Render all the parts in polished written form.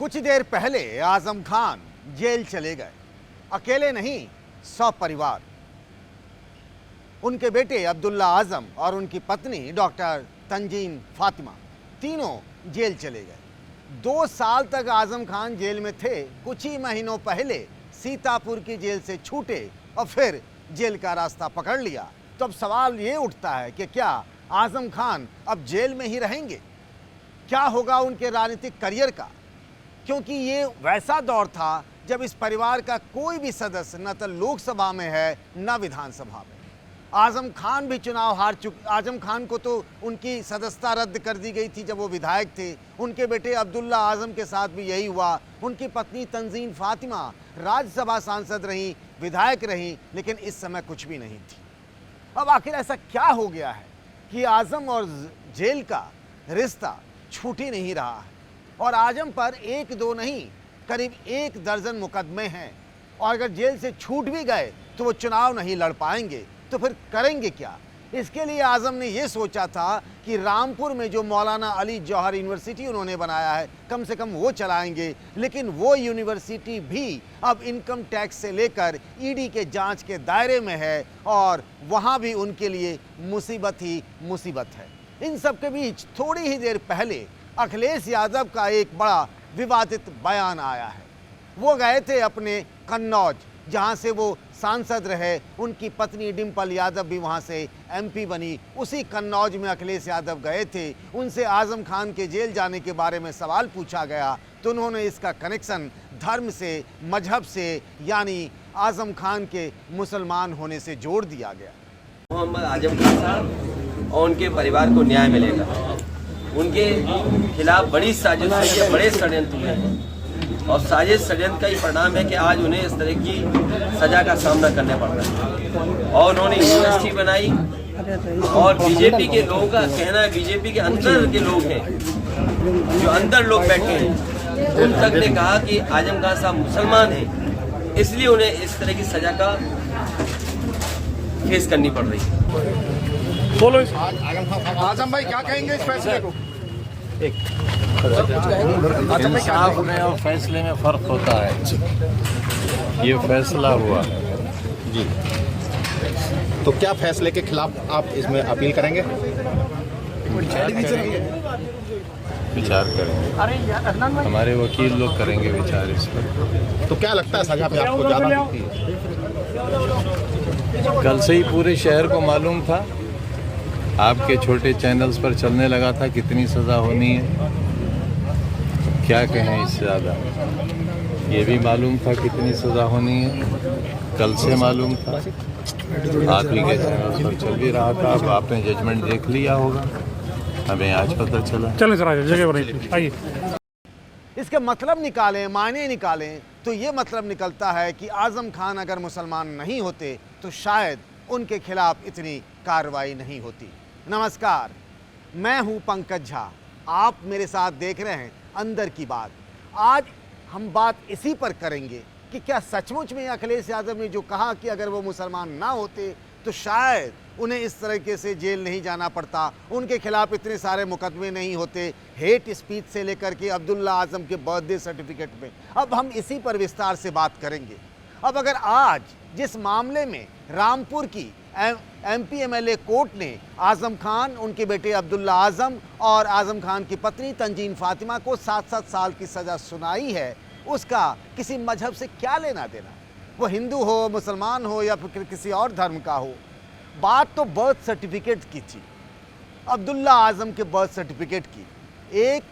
कुछ देर पहले आजम खान जेल चले गए। अकेले नहीं, सपरिवार। उनके बेटे अब्दुल्ला आजम और उनकी पत्नी डॉक्टर तंजीन फातिमा तीनों जेल चले गए। 2 साल तक आजम खान जेल में थे। कुछ ही महीनों पहले सीतापुर की जेल से छूटे और फिर जेल का रास्ता पकड़ लिया। तो अब सवाल ये उठता है कि क्या आजम खान अब जेल में ही रहेंगे? क्या होगा उनके राजनीतिक करियर का? क्योंकि ये वैसा दौर था जब इस परिवार का कोई भी सदस्य न तो लोकसभा में है न विधानसभा में। आजम खान भी चुनाव हार चुके। आजम खान को तो उनकी सदस्यता रद्द कर दी गई थी जब वो विधायक थे। उनके बेटे अब्दुल्ला आजम के साथ भी यही हुआ। उनकी पत्नी तंजीन फातिमा राज्यसभा सांसद रहीं, विधायक रहीं, लेकिन इस समय कुछ भी नहीं थी। अब आखिर ऐसा क्या हो गया है कि आजम और जेल का रिश्ता छूट ही नहीं रहा है? और आजम पर 1-2 नहीं, करीब 1 दर्जन मुकदमे हैं। और अगर जेल से छूट भी गए तो वो चुनाव नहीं लड़ पाएंगे, तो फिर करेंगे क्या? इसके लिए आजम ने ये सोचा था कि रामपुर में जो मौलाना अली जौहर यूनिवर्सिटी उन्होंने बनाया है, कम से कम वो चलाएंगे। लेकिन वो यूनिवर्सिटी भी अब इनकम टैक्स से लेकर ईडी के जांच के दायरे में है और वहाँ भी उनके लिए मुसीबत ही मुसीबत है। इन सब के बीच थोड़ी ही देर पहले अखिलेश यादव का एक बड़ा विवादित बयान आया है। वो गए थे अपने कन्नौज, जहां से वो सांसद रहे। उनकी पत्नी डिंपल यादव भी वहां से एमपी बनी। उसी कन्नौज में अखिलेश यादव गए थे। उनसे आजम खान के जेल जाने के बारे में सवाल पूछा गया तो उन्होंने इसका कनेक्शन धर्म से, मजहब से, यानी आजम खान के मुसलमान होने से जोड़ दिया गया। मोहम्मद आजम खान साहब और उनके परिवार को न्याय मिलेगा। उनके खिलाफ बड़ी साजिश हुई है, बड़े षड्यंत्र हुए हैं और साजिश षड्यंत्र का ही परिणाम है कि आज उन्हें इस तरह की सजा का सामना करने पड़ रहा है। और उन्होंने यूनिवर्सिटी बनाई और बीजेपी के लोगों का कहना है, बीजेपी के अंदर के लोग हैं, जो अंदर लोग बैठे हैं, उन तक ने कहा कि आजम खान साहब मुसलमान हैं, इसलिए उन्हें इस तरह की सजा का फेस करनी पड़ रही है। बोलो आजम भाई क्या कहेंगे इस फैसले को? इंसाफ में और फैसले में फर्क होता है। ये फैसला हुआ जी, तो क्या फैसले के खिलाफ आप इसमें अपील करेंगे? विचार करेंगे, हमारे वकील लोग करेंगे विचार इस पर। तो क्या लगता है सजा पे आपको ज्यादा मिलती है? कल से ही पूरे शहर को मालूम था, आपके छोटे चैनल्स पर चलने लगा था कितनी सज़ा होनी है। क्या कहें इससे ज़्यादा, ये भी मालूम था कितनी सज़ा होनी है, कल से मालूम था। आप ही के चैनल्स पर चल भी रहा था, अब आपने जजमेंट देख लिया होगा, हमें आज पता चला। चलें सर, जगह पर आइए। इसके मतलब निकालें, मायने निकालें तो ये मतलब निकलता है कि आजम खान अगर मुसलमान नहीं होते तो शायद उनके खिलाफ इतनी कार्रवाई नहीं होती। नमस्कार, मैं हूं पंकज झा। आप मेरे साथ देख रहे हैं अंदर की बात। आज हम बात इसी पर करेंगे कि क्या सचमुच में अखिलेश यादव ने जो कहा कि अगर वो मुसलमान ना होते तो शायद उन्हें इस तरीके से जेल नहीं जाना पड़ता, उनके खिलाफ इतने सारे मुकदमे नहीं होते, हेट स्पीच से लेकर के अब्दुल्ला आजम के बर्थडे सर्टिफिकेट में। अब हम इसी पर विस्तार से बात करेंगे। अब अगर आज जिस मामले में रामपुर की एमपी एमएलए कोर्ट ने आजम खान, उनके बेटे अब्दुल्ला आजम और आजम खान की पत्नी तंजीन फातिमा को 7-7 साल की सज़ा सुनाई है, उसका किसी मजहब से क्या लेना देना? वो हिंदू हो, मुसलमान हो या फिर किसी और धर्म का हो। बात तो बर्थ सर्टिफिकेट की थी, अब्दुल्ला आजम के बर्थ सर्टिफिकेट की। एक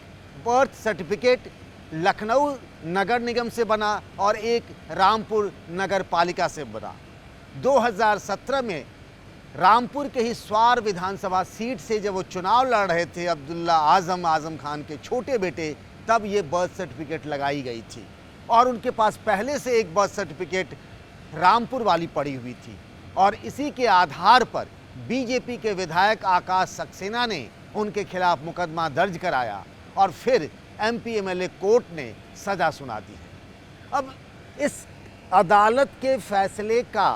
बर्थ सर्टिफिकेट लखनऊ नगर निगम से बना और एक रामपुर नगर पालिका से बना। 2017 में रामपुर के ही स्वार विधानसभा सीट से जब वो चुनाव लड़ रहे थे अब्दुल्ला आजम खान के छोटे बेटे, तब ये बर्थ सर्टिफिकेट लगाई गई थी और उनके पास पहले से एक बर्थ सर्टिफिकेट रामपुर वाली पड़ी हुई थी। और इसी के आधार पर बीजेपी के विधायक आकाश सक्सेना ने उनके खिलाफ मुकदमा दर्ज कराया और फिर एमपी एमएलए कोर्ट ने सजा सुना दी है। अब इस अदालत के फैसले का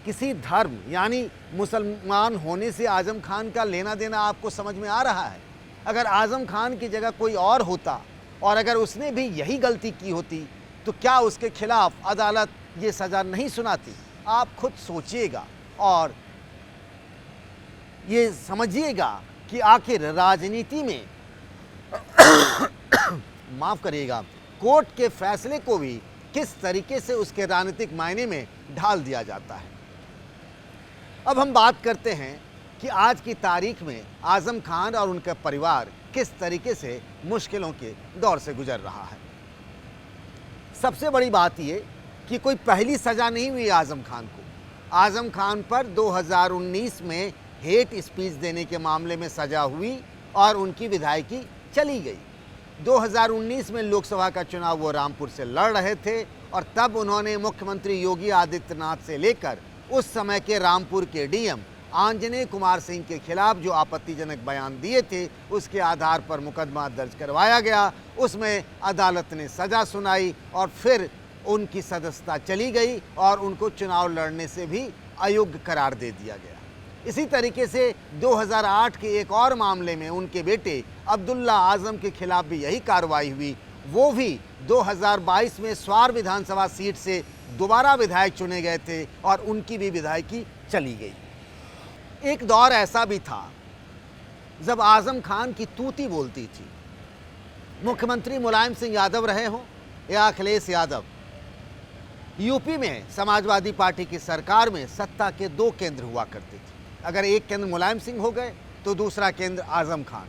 किसी धर्म यानी मुसलमान होने से आजम खान का लेना देना आपको समझ में आ रहा है? अगर आजम खान की जगह कोई और होता और अगर उसने भी यही गलती की होती तो क्या उसके खिलाफ अदालत ये सज़ा नहीं सुनाती? आप खुद सोचिएगा और ये समझिएगा कि आखिर राजनीति में माफ़ करिएगा, कोर्ट के फैसले को भी किस तरीके से उसके राजनीतिक मायने में ढाल दिया जाता है। अब हम बात करते हैं कि आज की तारीख में आज़म खान और उनका परिवार किस तरीके से मुश्किलों के दौर से गुजर रहा है। सबसे बड़ी बात ये कि कोई पहली सज़ा नहीं हुई आज़म खान को। आज़म खान पर 2019 में हेट स्पीच देने के मामले में सज़ा हुई और उनकी विधायकी चली गई। 2019 में लोकसभा का चुनाव वो रामपुर से लड़ रहे थे और तब उन्होंने मुख्यमंत्री योगी आदित्यनाथ से लेकर उस समय के रामपुर के डीएम आंजनेय कुमार सिंह के खिलाफ जो आपत्तिजनक बयान दिए थे उसके आधार पर मुकदमा दर्ज करवाया गया। उसमें अदालत ने सज़ा सुनाई और फिर उनकी सदस्यता चली गई और उनको चुनाव लड़ने से भी अयोग्य करार दे दिया गया। इसी तरीके से 2008 के एक और मामले में उनके बेटे अब्दुल्ला आजम के खिलाफ भी यही कार्रवाई हुई। वो भी 2022 में स्वार विधानसभा सीट से दोबारा विधायक चुने गए थे और उनकी भी विधायकी चली गई। एक दौर ऐसा भी था जब आज़म खान की तूती बोलती थी। मुख्यमंत्री मुलायम सिंह यादव रहे हों या अखिलेश यादव, यूपी में समाजवादी पार्टी की सरकार में सत्ता के 2 केंद्र हुआ करते थे। अगर एक केंद्र मुलायम सिंह हो गए तो दूसरा केंद्र आज़म खान,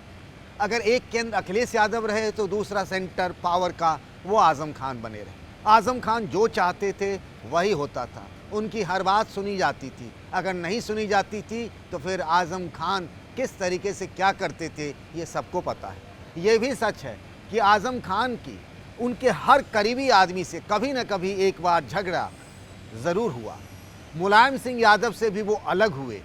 अगर एक केंद्र अखिलेश यादव रहे तो दूसरा सेंटर पावर का वो आज़म खान बने रहे। आज़म खान जो चाहते थे वही होता था, उनकी हर बात सुनी जाती थी। अगर नहीं सुनी जाती थी तो फिर आज़म खान किस तरीके से क्या करते थे ये सबको पता है। ये भी सच है कि आज़म खान की उनके हर करीबी आदमी से कभी न कभी एक बार झगड़ा ज़रूर हुआ। मुलायम सिंह यादव से भी वो अलग हुए।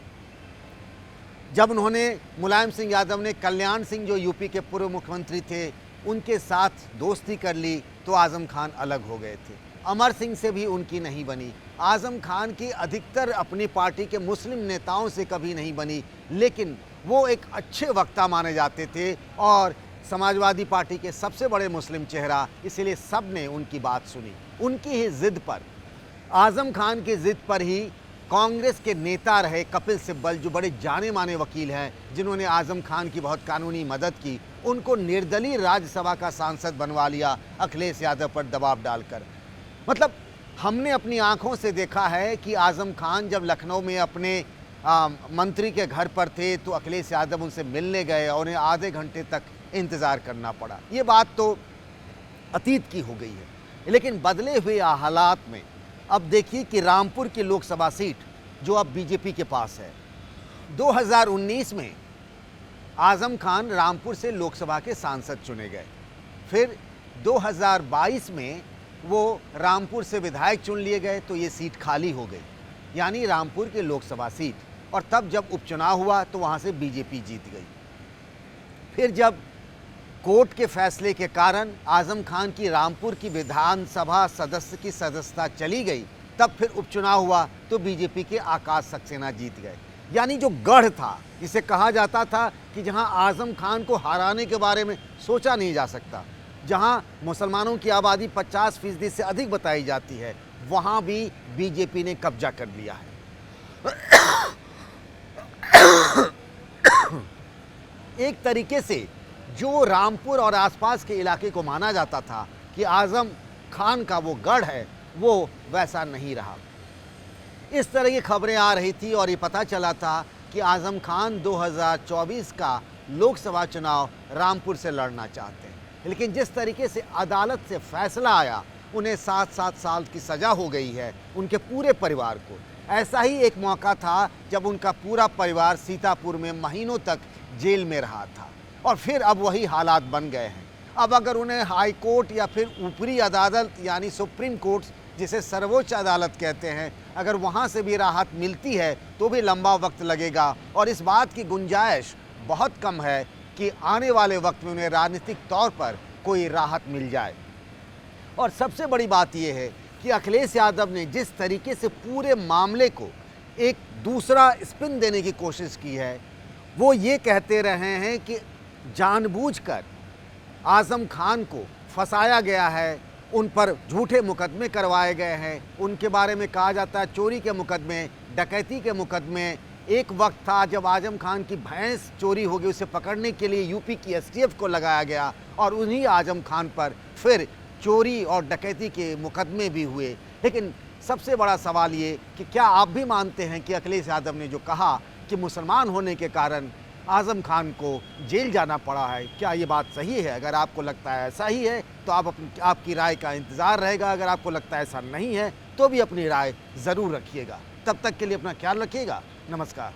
जब उन्होंने मुलायम सिंह यादव ने कल्याण सिंह जो यूपी के पूर्व मुख्यमंत्री थे उनके साथ दोस्ती कर ली तो आज़म खान अलग हो गए थे। अमर सिंह से भी उनकी नहीं बनी। आज़म खान की अधिकतर अपनी पार्टी के मुस्लिम नेताओं से कभी नहीं बनी, लेकिन वो एक अच्छे वक्ता माने जाते थे और समाजवादी पार्टी के सबसे बड़े मुस्लिम चेहरा, इसीलिए सब ने उनकी बात सुनी। उनकी ही ज़िद पर, आज़म खान की ज़िद पर ही कांग्रेस के नेता रहे कपिल सिब्बल, जो बड़े जाने माने वकील हैं, जिन्होंने आज़म खान की बहुत कानूनी मदद की, उनको निर्दलीय राज्यसभा का सांसद बनवा लिया अखिलेश यादव पर दबाव डालकर। मतलब हमने अपनी आंखों से देखा है कि आज़म खान जब लखनऊ में अपने मंत्री के घर पर थे तो अखिलेश यादव उनसे मिलने गए और उन्हें आधे घंटे तक इंतज़ार करना पड़ा। ये बात तो अतीत की हो गई है, लेकिन बदले हुए हालात में अब देखिए कि रामपुर की लोकसभा सीट जो अब बीजेपी के पास है, 2019 में आज़म खान रामपुर से लोकसभा के सांसद चुने गए। फिर 2022 में वो रामपुर से विधायक चुन लिए गए तो ये सीट खाली हो गई, यानी रामपुर की लोकसभा सीट। और तब जब उपचुनाव हुआ तो वहाँ से बीजेपी जीत गई। फिर जब कोर्ट के फैसले के कारण आज़म खान की रामपुर की विधानसभा सदस्य की सदस्यता चली गई, तब फिर उपचुनाव हुआ तो बीजेपी के आकाश सक्सेना जीत गए। यानी जो गढ़ था, जिसे कहा जाता था कि जहां आज़म खान को हराने के बारे में सोचा नहीं जा सकता, जहां मुसलमानों की आबादी 50% से अधिक बताई जाती है, वहां भी बीजेपी ने कब्जा कर लिया है। एक तरीके से जो रामपुर और आसपास के इलाके को माना जाता था कि आज़म खान का वो गढ़ है, वो वैसा नहीं रहा। इस तरह की खबरें आ रही थी और ये पता चला था कि आज़म खान 2024 का लोकसभा चुनाव रामपुर से लड़ना चाहते हैं, लेकिन जिस तरीके से अदालत से फैसला आया, उन्हें 7-7 साल की सज़ा हो गई है उनके पूरे परिवार को। ऐसा ही एक मौका था जब उनका पूरा परिवार सीतापुर में महीनों तक जेल में रहा था और फिर अब वही हालात बन गए हैं। अब अगर उन्हें हाई कोर्ट या फिर ऊपरी अदालत यानी सुप्रीम कोर्ट, जिसे सर्वोच्च अदालत कहते हैं, अगर वहाँ से भी राहत मिलती है तो भी लंबा वक्त लगेगा और इस बात की गुंजाइश बहुत कम है कि आने वाले वक्त में उन्हें राजनीतिक तौर पर कोई राहत मिल जाए। और सबसे बड़ी बात यह है कि अखिलेश यादव ने जिस तरीके से पूरे मामले को एक दूसरा स्पिन देने की कोशिश की है, वो ये कहते रहे हैं कि जानबूझकर आज़म खान को फंसाया गया है, उन पर झूठे मुकदमे करवाए गए हैं, उनके बारे में कहा जाता है चोरी के मुकदमे, डकैती के मुकदमे। एक वक्त था जब आजम खान की भैंस चोरी हो गई, उसे पकड़ने के लिए यूपी की एसटीएफ को लगाया गया और उन्हीं आजम खान पर फिर चोरी और डकैती के मुकदमे भी हुए। लेकिन सबसे बड़ा सवाल ये कि क्या आप भी मानते हैं कि अखिलेश यादव ने जो कहा कि मुसलमान होने के कारण आजम खान को जेल जाना पड़ा है, क्या ये बात सही है? अगर आपको लगता है ऐसा ही है तो आपकी राय का इंतज़ार रहेगा। अगर आपको लगता है ऐसा नहीं है तो भी अपनी राय ज़रूर रखिएगा। तब तक के लिए अपना ख्याल रखिएगा। नमस्कार।